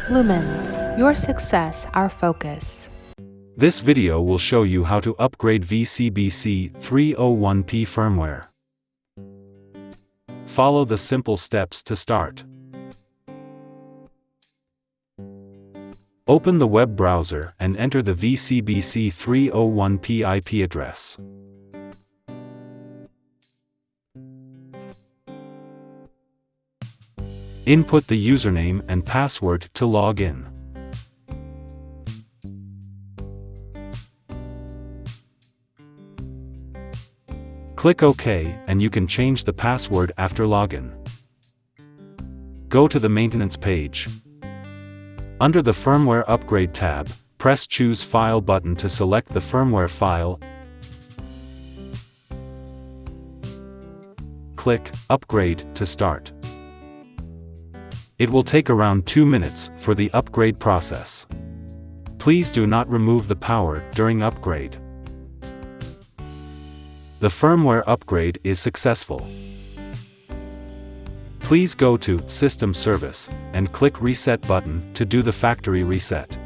Lumens, your success, our focus. This video will show you how to upgrade VC-BC301P firmware. Follow the simple steps to start. Open the web browser and enter the VC-BC301P IP address. Input the username and password to log in. Click OK and you can change the password after login. Go to the maintenance page. Under the Firmware Upgrade tab, press Choose File button to select the firmware file. Click Upgrade to start. It will take around 2 minutes for the upgrade process. Please do not remove the power during upgrade. The firmware upgrade is successful. Please go to System Service and click Reset button to do the factory reset.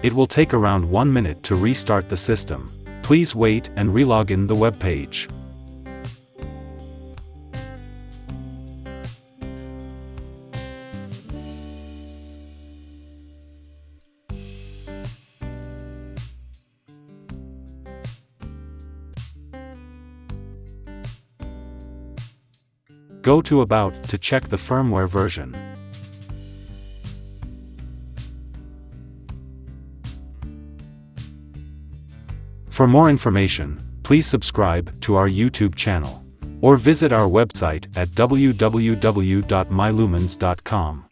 It will take around 1 minute to restart the system. Please wait and relog in the web page. Go to About to check the firmware version. For more information, please subscribe to our YouTube channel, or visit our website at www.mylumens.com.